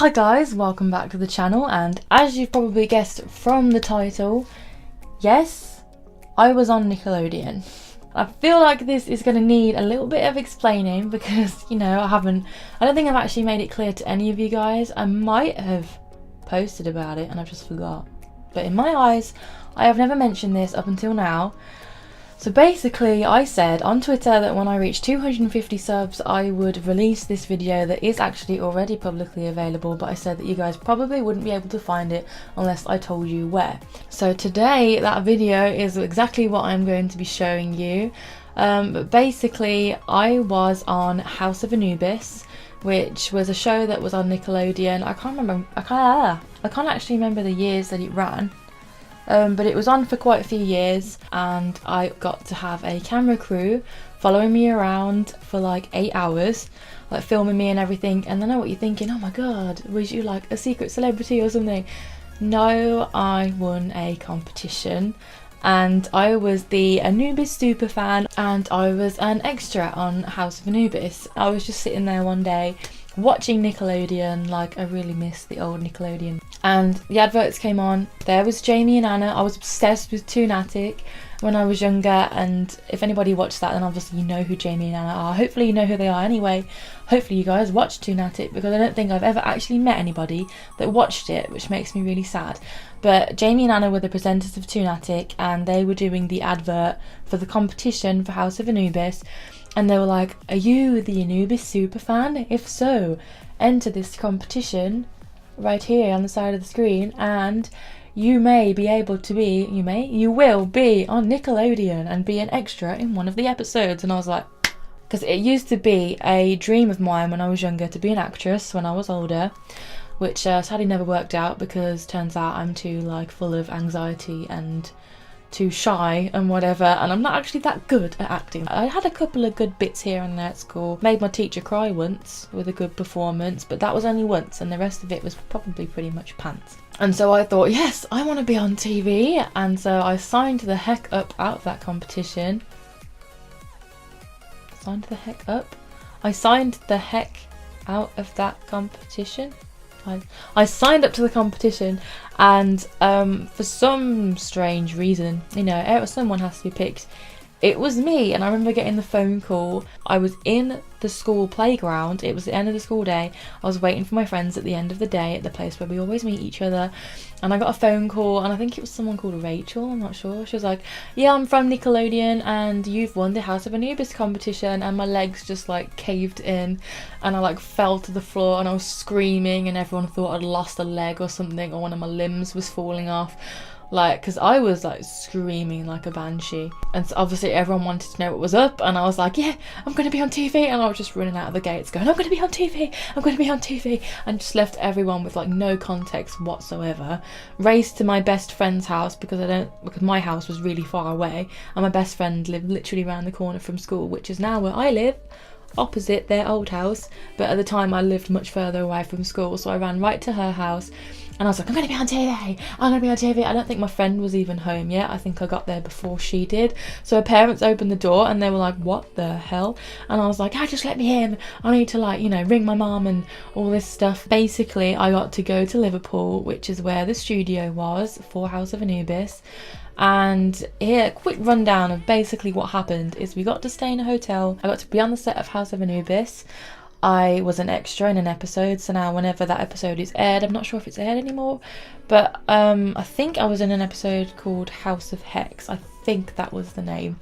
Hi guys, welcome back to the channel, and as you've probably guessed from the title, yes, I was on Nickelodeon. I feel like this is going to need a little bit of explaining because, you know, I don't think I've actually made it clear to any of you guys. I might have posted about it and I've just forgot. But in my eyes, I have never mentioned this up until now. So basically, I said on Twitter that when I reached 250 subs, I would release this video that is actually already publicly available, but I said that you guys probably wouldn't be able to find it unless I told you where. So today, that video is exactly what I'm going to be showing you. But basically, I was on House of Anubis, which was a show that was on Nickelodeon. I can't actually remember the years that it ran. But it was on for quite a few years, and I got to have a camera crew following me around for like 8 hours, like filming me and everything. And I know what you're thinking, oh my god, was you like a secret celebrity or something? No, I won a competition and I was the Anubis superfan, and I was an extra on House of Anubis. I was just sitting there one day watching Nickelodeon, like I really miss the old Nickelodeon. And the adverts came on. There was Jamie and Anna. I was obsessed with Toonatic when I was younger, and if anybody watched that, then obviously you know who Jamie and Anna are. Hopefully you know who they are anyway. Hopefully you guys watched Toonatic, because I don't think I've ever actually met anybody that watched it, which makes me really sad. But Jamie and Anna were the presenters of Toonatic, and they were doing the advert for the competition for House of Anubis. And they were like, are you the Anubis superfan? If so, enter this competition right here on the side of the screen, and you will be on Nickelodeon and be an extra in one of the episodes. And I was like, because it used to be a dream of mine when I was younger to be an actress when I was older, which sadly never worked out, because turns out I'm too like full of anxiety and too shy and whatever, and I'm not actually that good at acting. I had a couple of good bits here and there at school, made my teacher cry once with a good performance, but that was only once, and the rest of it was probably pretty much pants. And so I thought, yes, I want to be on TV, and so I signed the heck up out of that competition. I signed the heck out of that competition. I signed up to the competition, and for some strange reason, you know, someone has to be picked. It was me, and I remember getting the phone call. I was in the school playground. It was the end of the school day. I was waiting for my friends at the end of the day at the place where we always meet each other, and I got a phone call, and I think it was someone called Rachel, I'm not sure. She was like, yeah, I'm from Nickelodeon and you've won the House of Anubis competition. And my legs just like caved in, and I like fell to the floor, and I was screaming, and everyone thought I'd lost a leg or something, or one of my limbs was falling off. Like, because I was like screaming like a banshee, and so obviously everyone wanted to know what was up, and I was like, yeah, I'm going to be on TV, and I was just running out of the gates going, I'm going to be on TV, I'm going to be on TV, and just left everyone with like no context whatsoever. Raced to my best friend's house, because my house was really far away, and my best friend lived literally around the corner from school, which is now where I live, opposite their old house, but at the time I lived much further away from school, so I ran right to her house. And I was like, I'm going to be on TV, I'm going to be on TV. I don't think my friend was even home yet. I think I got there before she did. So her parents opened the door, and they were like, what the hell? And I was like, just let me in. I need to, like, you know, ring my mum and all this stuff. Basically, I got to go to Liverpool, which is where the studio was for House of Anubis. And here, a quick rundown of basically what happened is we got to stay in a hotel. I got to be on the set of House of Anubis. I was an extra in an episode, so now whenever that episode is aired, I'm not sure if it's aired anymore, but I think I was in an episode called House of Hex. I think that was the name.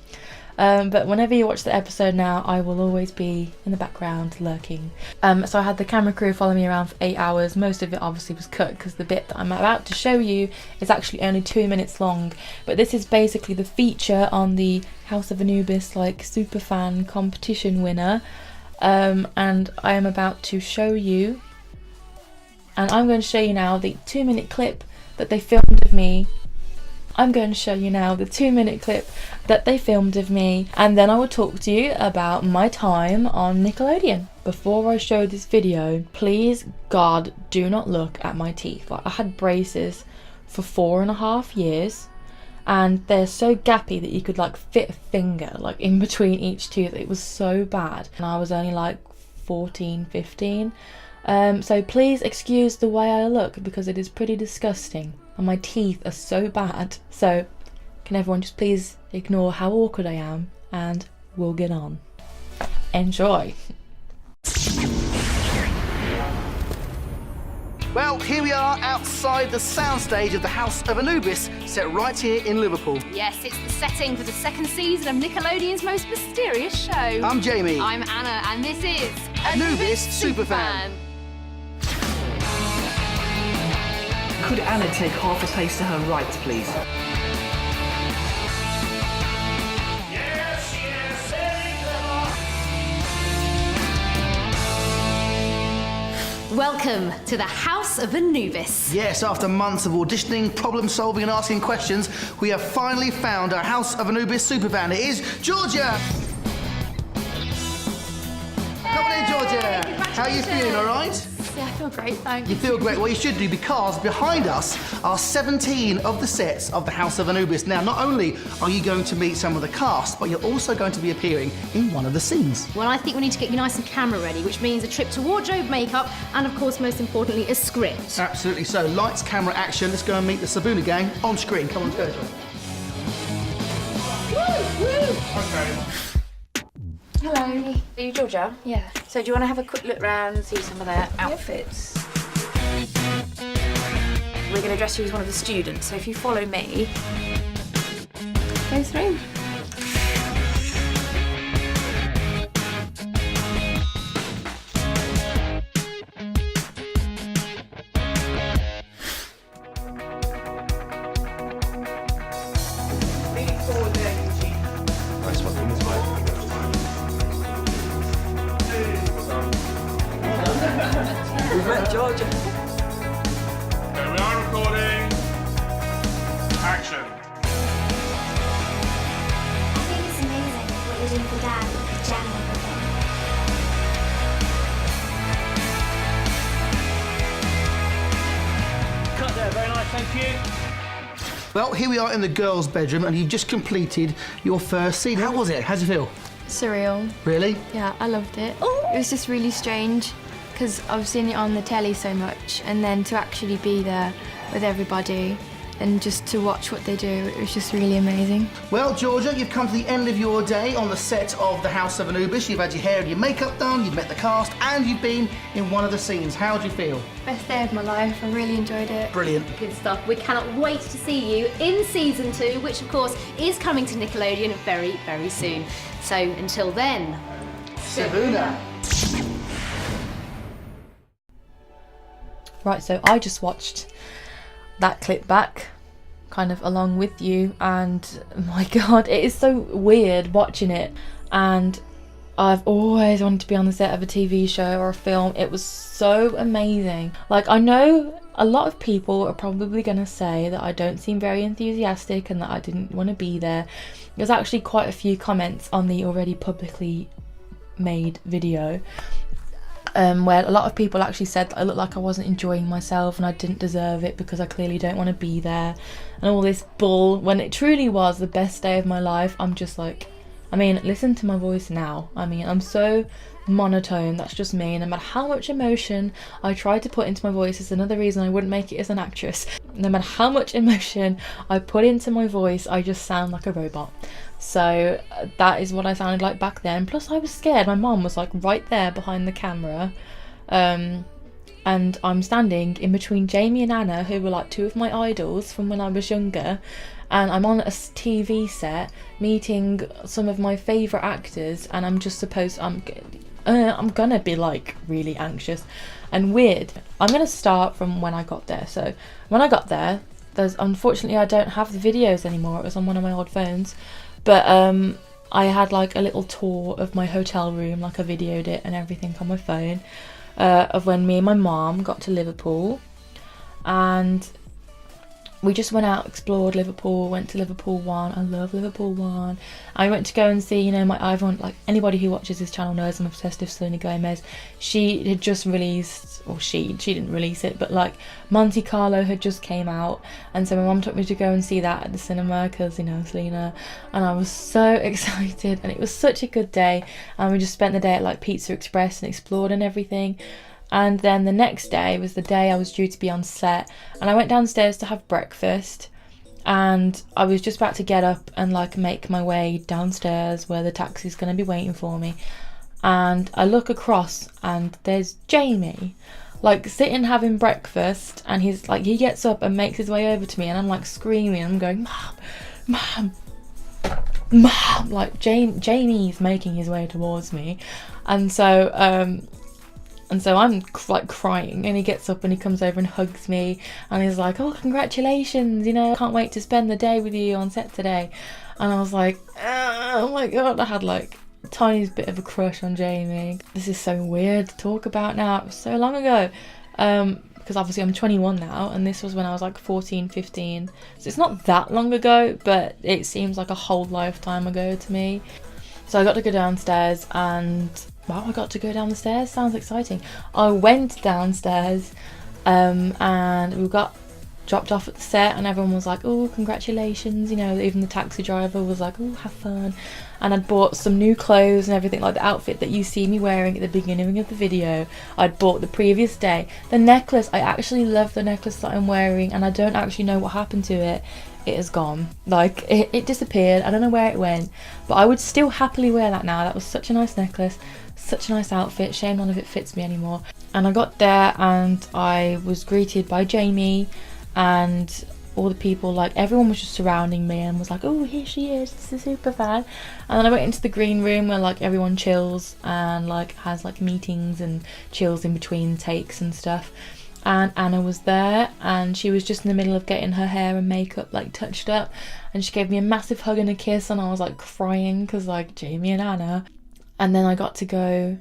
But whenever you watch the episode now, I will always be in the background lurking. So I had the camera crew follow me around for 8 hours. Most of it obviously was cut, because the bit that I'm about to show you is actually only 2 minutes long. But this is basically the feature on the House of Anubis like superfan competition winner. And I am about to show you, and I'm going to show you now the 2-minute clip that they filmed of me. I'm going to show you now the 2-minute clip that they filmed of me, and then I will talk to you about my time on Nickelodeon. Before I show this video, please God, do not look at my teeth. Like, I had braces for 4.5 years. And they're so gappy that you could like fit a finger like in between each tooth. It was so bad, and I was only like 14, 15. So please excuse the way I look because it is pretty disgusting and my teeth are so bad. So can everyone just please ignore how awkward I am and we'll get on. Enjoy. Well, here we are outside the soundstage of the House of Anubis, set right here in Liverpool. Yes, it's the setting for the second season of Nickelodeon's most mysterious show. I'm Jamie. I'm Anna, and this is Anubis Superfan. Could Anna take half a place to her right, please? Yes, very clever. Welcome to the House of Anubis. Yes, after months of auditioning, problem solving and asking questions, we have finally found our House of Anubis Superfan. It is Georgia! Come on in, Georgia! How are you feeling, all right? Yeah, I feel great, thanks. You feel great. Well, you should do, because behind us are 17 of the sets of the House of Anubis. Now, not only are you going to meet some of the cast, but you're also going to be appearing in one of the scenes. Well, I think we need to get you nice and camera ready, which means a trip to wardrobe, makeup, and of course, most importantly, a script. Absolutely. So, lights, camera, action. Let's go and meet the Sabuna gang on screen. Come on, let's go. Okay. Hello. Are you Georgia? Yeah. So do you want to have a quick look around and see some of their outfits? We're going to dress you as one of the students, so if you follow me. Go through. We've met Georgia. Okay, we are recording. Action. I think it's amazing what you're doing for Dad with Jen and everything. Cut there, very nice, thank you. Well, here we are in the girls' bedroom, and you've just completed your first scene. How was it? How'd you feel? Surreal. Really? Yeah, I loved it. It was just really strange because I've seen it on the telly so much, and then to actually be there with everybody and just to watch what they do, it was just really amazing. Well, Georgia, you've come to the end of your day on the set of the House of Anubis. You've had your hair and your makeup done, you've met the cast, and you've been in one of the scenes. How do you feel? Best day of my life. I really enjoyed it. Brilliant. Good stuff. We cannot wait to see you in season 2, which of course is coming to Nickelodeon very, very soon. So until then, Sabuna. Right, so I just watched that clip back kind of along with you, and my god, it is so weird watching it. And I've always wanted to be on the set of a TV show or a film. It was so amazing. Like, I know a lot of people are probably gonna say that I don't seem very enthusiastic and that I didn't want to be there. There's actually quite a few comments on the already publicly made video where a lot of people actually said that I looked like I wasn't enjoying myself and I didn't deserve it because I clearly don't want to be there and all this bull, when it truly was the best day of my life. I'm just like, I mean, listen to my voice now. I mean, I'm so monotone, that's just me. No matter how much emotion I try to put into my voice, is another reason I wouldn't make it as an actress. No matter how much emotion I put into my voice, I just sound like a robot. So that is what I sounded like back then. Plus I was scared. My mum was like right there behind the camera, and I'm standing in between Jamie and Anna, who were like two of my idols from when I was younger, and I'm on a TV set meeting some of my favourite actors, and I'm just supposed, I'm gonna be like really anxious and weird. I'm gonna start from when I got there. So when I got there, unfortunately I don't have the videos anymore. It was on one of my old phones, but I had like a little tour of my hotel room, like I videoed it and everything on my phone, of when me and my mom got to Liverpool, and we just went out, explored Liverpool, went to Liverpool 1. I love Liverpool 1. I went to go and see, you know, everyone, like anybody who watches this channel knows I'm obsessed with Selena Gomez. She had just released, or she didn't release it, but like Monte Carlo had just came out, and so my mum took me to go and see that at the cinema because, you know, Selena, and I was so excited, and it was such a good day, and we just spent the day at like Pizza Express and explored and everything. And then the next day was the day I was due to be on set, and I went downstairs to have breakfast, and I was just about to get up and like make my way downstairs where the taxi's going to be waiting for me, and I look across and there's Jamie like sitting having breakfast, and he's like, he gets up and makes his way over to me, and I'm like screaming, I'm going, mom, like Jamie's making his way towards me. And so I'm like crying, and he gets up and he comes over and hugs me, and he's like, oh, congratulations, you know, I can't wait to spend the day with you on set today. And I was like, oh my god, I had like a tiny bit of a crush on Jamie. This is so weird to talk about now, it was so long ago, because obviously I'm 21 now, and this was when I was like 14, 15, so it's not that long ago, but it seems like a whole lifetime ago to me. So I got to go downstairs, and wow, I got to go down the stairs, sounds exciting. I went downstairs, and we got dropped off at the set, and everyone was like, oh, congratulations, you know, even the taxi driver was like, oh, have fun. And I'd bought some new clothes and everything, like the outfit that you see me wearing at the beginning of the video, I'd bought the previous day. The necklace, I actually love the necklace that I'm wearing, and I don't actually know what happened to it. It is gone, like it disappeared, I don't know where it went, but I would still happily wear that now. That was such a nice necklace, such a nice outfit, shame none of it fits me anymore. And I got there and I was greeted by Jamie, and all the people, like everyone was just surrounding me and was like, oh, here she is, this is super fan. And then I went into the green room where like everyone chills and like has like meetings and chills in between takes and stuff. And Anna was there, and she was just in the middle of getting her hair and makeup like touched up, and she gave me a massive hug and a kiss, and I was like crying because like Jamie and Anna. And then I got to go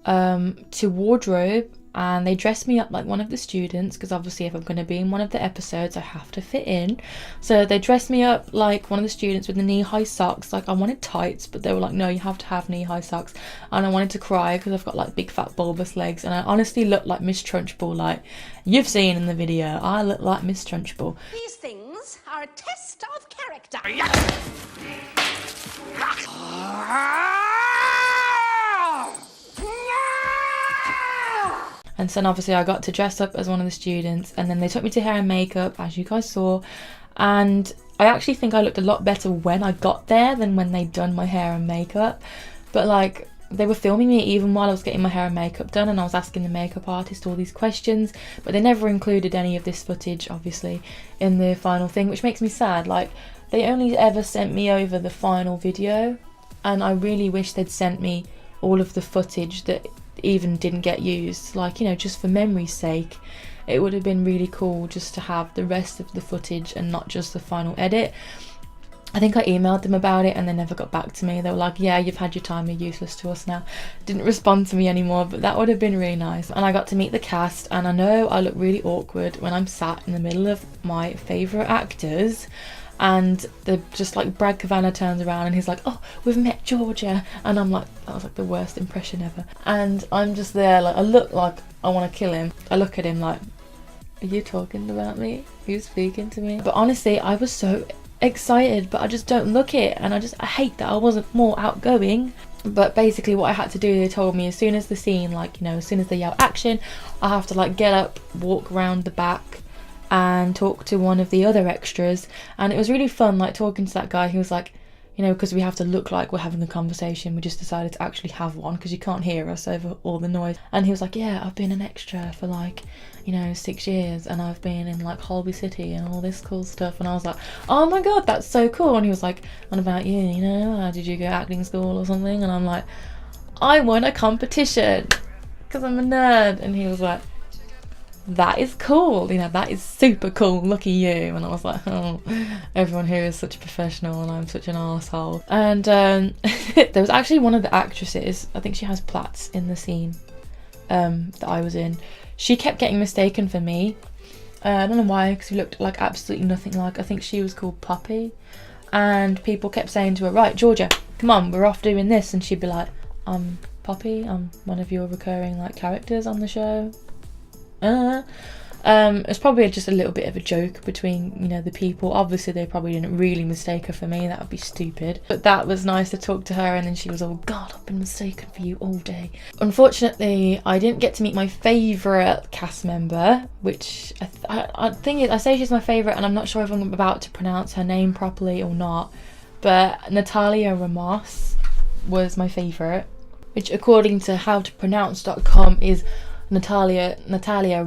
to wardrobe, and they dressed me up like one of the students, because obviously if I'm going to be in one of the episodes I have to fit in. So they dressed me up like one of the students with the knee-high socks. Like I wanted tights, but they were like, no, you have to have knee-high socks. And I wanted to cry because I've got like big fat bulbous legs, and I honestly looked like Miss Trunchbull, like you've seen in the video. I look like Miss Trunchbull. These things are a test of character. And so obviously I got to dress up as one of the students, and then they took me to hair and makeup, as you guys saw, and I actually think I looked a lot better when I got there than when they'd done my hair and makeup. But like, they were filming me even while I was getting my hair and makeup done, and I was asking the makeup artist all these questions, but they never included any of this footage obviously in the final thing, which makes me sad. Like, they only ever sent me over the final video, and I really wish they'd sent me all of the footage that even didn't get used, like, you know, just for memory's sake. It would have been really cool just to have the rest of the footage and not just the final edit. I think I emailed them about it and they never got back to me. They were like, yeah, you've had your time, you're useless to us now. Didn't respond to me anymore, but that would have been really nice. And I got to meet the cast, and I know I look really awkward when I'm sat in the middle of my favourite actors, and the just like Brad Kavanaugh turns around and he's like, oh, we've met Georgia, and I'm like, that was like the worst impression ever. And I'm just there like, I look like I want to kill him. I look at him like, are you talking about me? Are you speaking to me? But honestly, I was so excited, but I just don't look it, and I hate that I wasn't more outgoing. But basically what I had to do, they told me as soon as the scene, like, you know, as soon as they yell action, I have to like get up, walk around the back and talk to one of the other extras. And it was really fun, like talking to that guy. He was like, you know, because we have to look like we're having a conversation, we just decided to actually have one because you can't hear us over all the noise. And he was like, yeah, I've been an extra for like, you know, 6 years, and I've been in like Holby City and all this cool stuff. And I was like, oh my god, that's so cool. And he was like, what about you, you know, did you go acting school or something? And I'm like, I won a competition because I'm a nerd. And he was like, that is cool, you know, that is super cool, look at you. And I was like, oh, everyone here is such a professional and I'm such an arsehole. And there was actually one of the actresses, I think she has plaits in the scene that I was in. She kept getting mistaken for me. I don't know why, because we looked like absolutely nothing alike. I think she was called Poppy, and people kept saying to her, right, Georgia, come on, we're off doing this. And she'd be like, I'm Poppy, I'm one of your recurring like characters on the show. It's probably just a little bit of a joke between, you know, the people. Obviously they probably didn't really mistake her for me, that would be stupid. But that was nice to talk to her, and then she was all, God, I've been mistaken for you all day. Unfortunately, I didn't get to meet my favourite cast member, which I think I say she's my favourite, and I'm not sure if I'm about to pronounce her name properly or not, but Natalia Ramos was my favourite, which according to howtopronounce.com is Natalia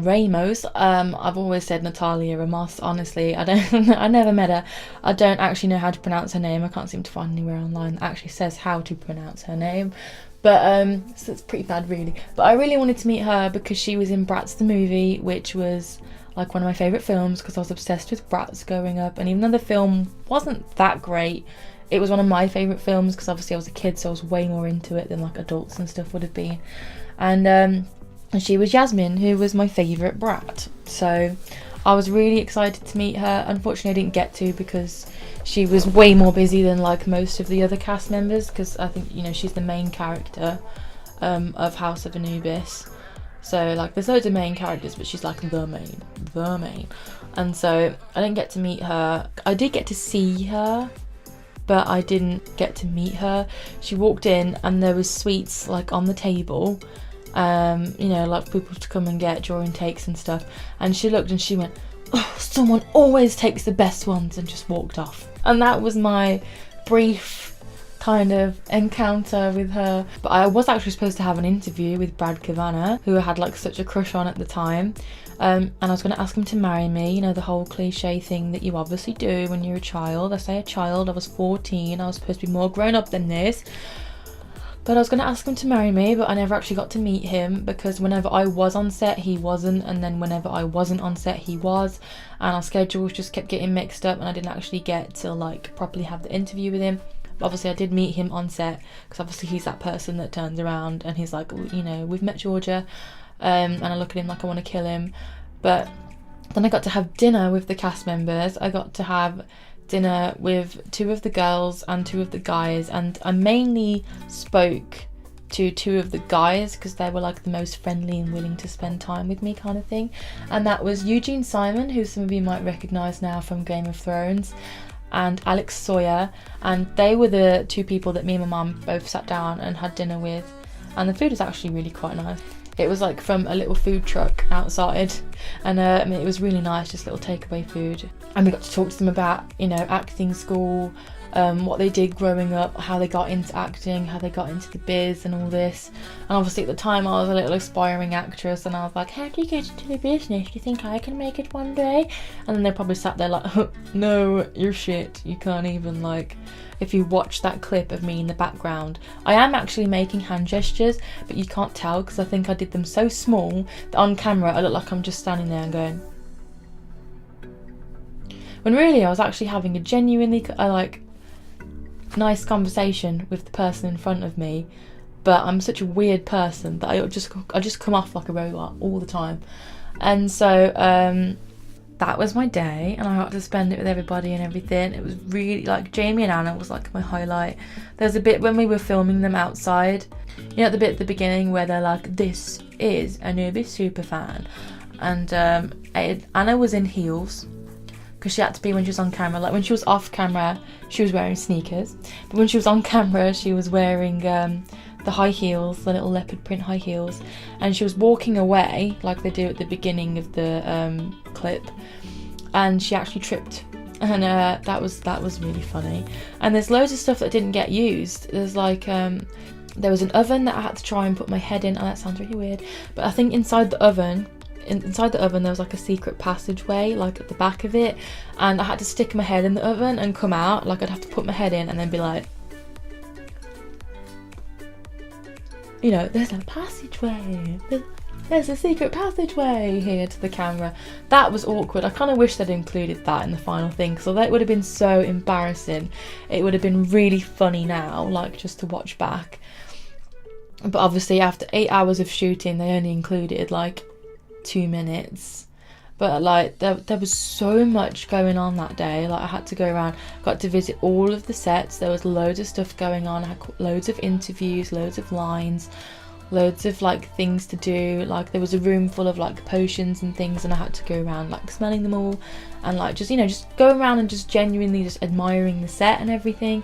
Ramos. I've always said Natalia Ramos, honestly. I never met her. I don't actually know how to pronounce her name. I can't seem to find anywhere online that actually says how to pronounce her name. But so it's pretty bad, really. But I really wanted to meet her because she was in Bratz the movie, which was like one of my favourite films, because I was obsessed with Bratz growing up, and even though the film wasn't that great, it was one of my favourite films because obviously I was a kid, so I was way more into it than like adults and stuff would have been. And she was Jasmine, who was my favourite brat. So I was really excited to meet her. Unfortunately, I didn't get to because she was way more busy than like most of the other cast members, because I think, you know, she's the main character of House of Anubis. So like there's loads of main characters, but she's like the main. And so I didn't get to meet her. I did get to see her, but I didn't get to meet her. She walked in and there was sweets like on the table, you know, like people to come and get during takes and stuff, and she looked and she went, oh, someone always takes the best ones, and just walked off. And that was my brief kind of encounter with her. But I was actually supposed to have an interview with Brad Kavanaugh, who I had like such a crush on at the time, and I was going to ask him to marry me, you know, the whole cliche thing that you obviously do when you're a child. I say a child, I was 14, I was supposed to be more grown up than this. But I was going to ask him to marry me, but I never actually got to meet him, because whenever I was on set, he wasn't, and then whenever I wasn't on set, he was, and our schedules just kept getting mixed up, and I didn't actually get to like properly have the interview with him. But obviously I did meet him on set, because obviously he's that person that turns around and he's like, you know, we've met Georgia, and I look at him like I want to kill him. But then I got to have dinner with the cast members. I got to have dinner with 2 of the girls and 2 of the guys, and I mainly spoke to 2 of the guys because they were like the most friendly and willing to spend time with me kind of thing, and that was Eugene Simon, who some of you might recognise now from Game of Thrones, and Alex Sawyer, and they were the 2 people that me and my mum both sat down and had dinner with, and the food was actually really quite nice. It was like from a little food truck outside, and I mean, it was really nice, just little takeaway food. And we got to talk to them about, you know, acting school, what they did growing up, how they got into acting, how they got into the biz and all this. And obviously at the time I was a little aspiring actress, and I was like, how do you get into the business? Do you think I can make it one day? And then they probably sat there like, no, you're shit. You can't even, like, if you watch that clip of me in the background, I am actually making hand gestures, but you can't tell because I think I did them so small that on camera I look like I'm just standing there and going, when really I was actually having a genuinely like nice conversation with the person in front of me. But I'm such a weird person that I just come off like a robot all the time. And so that was my day, and I got to spend it with everybody and everything. It was really, like, Jamie and Anna was like my highlight. There's a bit when we were filming them outside, you know, the bit at the beginning where they're like, this is Anubis superfan, and Anna was in heels because she had to be when she was on camera. Like when she was off camera she was wearing sneakers, but when she was on camera she was wearing the high heels, the little leopard print high heels, and she was walking away like they do at the beginning of the clip, and she actually tripped, and that was really funny. And there's loads of stuff that didn't get used. There's like there was an oven that I had to try and put my head in. Oh, that sounds really weird, but I think inside the oven there was like a secret passageway like at the back of it, and I had to stick my head in the oven and come out. Like I'd have to put my head in and then be like, you know, there's a passageway, there's a secret passageway here to the camera. That was awkward. I kind of wish they'd included that in the final thing, because although it would have been so embarrassing, it would have been really funny now, like just to watch back. But obviously after 8 hours of shooting they only included like 2 minutes. But like there was so much going on that day. Like I had to go around, got to visit all of the sets. There was loads of stuff going on. I had loads of interviews, loads of lines, loads of like things to do. Like there was a room full of like potions and things, and I had to go around like smelling them all and like just, you know, just go around and just genuinely just admiring the set and everything.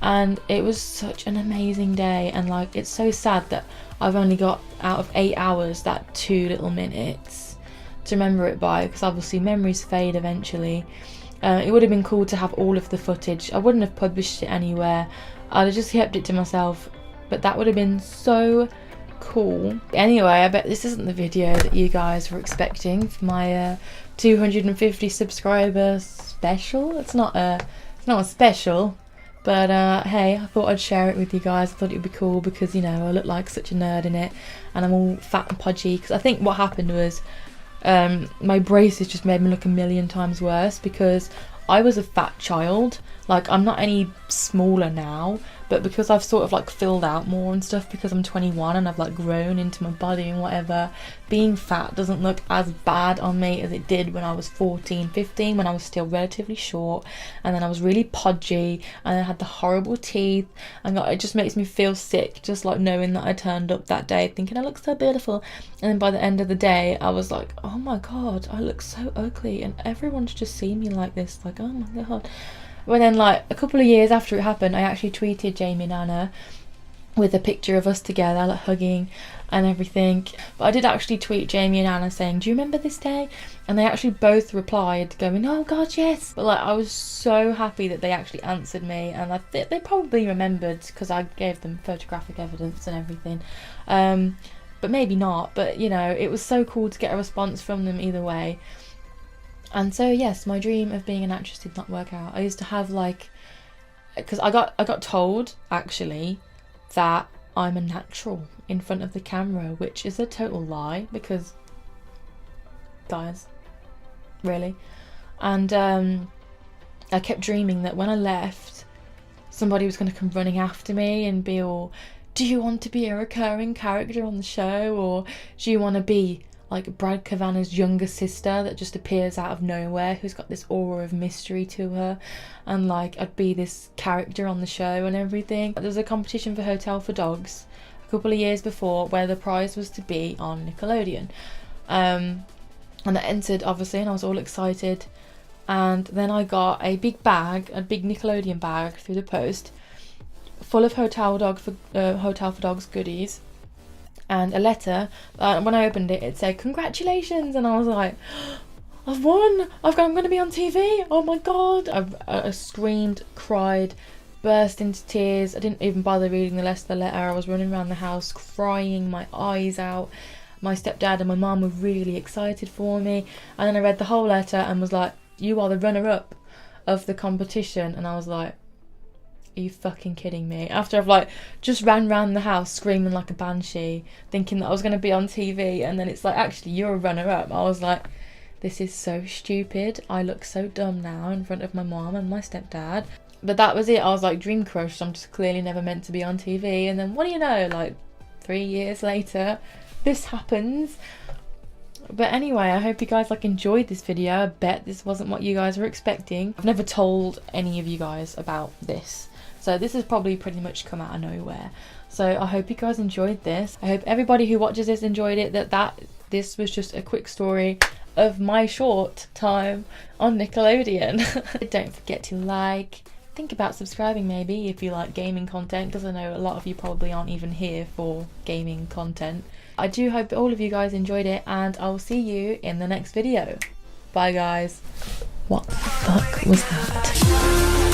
And it was such an amazing day, and like it's so sad that I've only got out of 8 hours that 2 little minutes to remember it by, because obviously memories fade eventually. It would have been cool to have all of the footage. I wouldn't have published it anywhere, I'd have just kept it to myself, but that would have been so cool. Anyway, I bet this isn't the video that you guys were expecting for my 250 subscriber special. It's not a special, but hey, I thought I'd share it with you guys. I thought it would be cool because, you know, I look like such a nerd in it, and I'm all fat and podgy, because I think what happened was my braces just made me look a million times worse, because I was a fat child. Like, I'm not any smaller now, but because I've sort of like filled out more and stuff, because I'm 21 and I've like grown into my body and whatever, being fat doesn't look as bad on me as it did when I was 14, 15, when I was still relatively short, and then I was really podgy, and I had the horrible teeth, and it just makes me feel sick just like knowing that I turned up that day thinking I look so beautiful, and then by the end of the day I was like, oh my god, I look so ugly, and everyone's just seen me like this, like, oh my god. But then, like, a couple of years after it happened, I actually tweeted Jamie and Anna with a picture of us together, like hugging and everything. But I did actually tweet Jamie and Anna saying, do you remember this day? And they actually both replied going, oh god, yes. But like, I was so happy that they actually answered me, and I think they probably remembered because I gave them photographic evidence and everything. But maybe not, but you know, it was so cool to get a response from them either way. And so yes, my dream of being an actress did not work out. I used to have like, because I got told actually that I'm a natural in front of the camera, which is a total lie, because guys, really. And I kept dreaming that when I left, somebody was going to come running after me and be all, do you want to be a recurring character on the show, or do you want to be like Brad Kavanagh's younger sister that just appears out of nowhere, who's got this aura of mystery to her, and like I'd be this character on the show and everything. There was a competition for Hotel for Dogs a couple of years before where the prize was to be on Nickelodeon, and I entered obviously, and I was all excited, and then I got a big bag, a big Nickelodeon bag through the post, full of Hotel for Dogs goodies, and a letter. When I opened it, it said congratulations, and I was like, I've won, I'm going to be on TV, oh my god. I screamed, cried, burst into tears. I didn't even bother reading the rest of the letter. I was running around the house crying my eyes out. My stepdad and my mum were really excited for me, and then I read the whole letter and was like, you are the runner-up of the competition. And I was like, are you fucking kidding me? After I've like just ran around the house screaming like a banshee, thinking that I was going to be on TV, and then it's like, actually you're a runner-up. I was like, this is so stupid. I look so dumb now in front of my mom and my stepdad. But that was it. I was like, dream crushed. I'm just clearly never meant to be on TV. And then what do you know, like 3 years later, this happens. But anyway, I hope you guys like enjoyed this video. I bet this wasn't what you guys were expecting. I've never told any of you guys about this, so this has probably pretty much come out of nowhere. So I hope you guys enjoyed this. I hope everybody who watches this enjoyed it, this was just a quick story of my short time on Nickelodeon. Don't forget to like, think about subscribing maybe if you like gaming content, because I know a lot of you probably aren't even here for gaming content. I do hope all of you guys enjoyed it, and I will see you in the next video. Bye guys. What the fuck was that?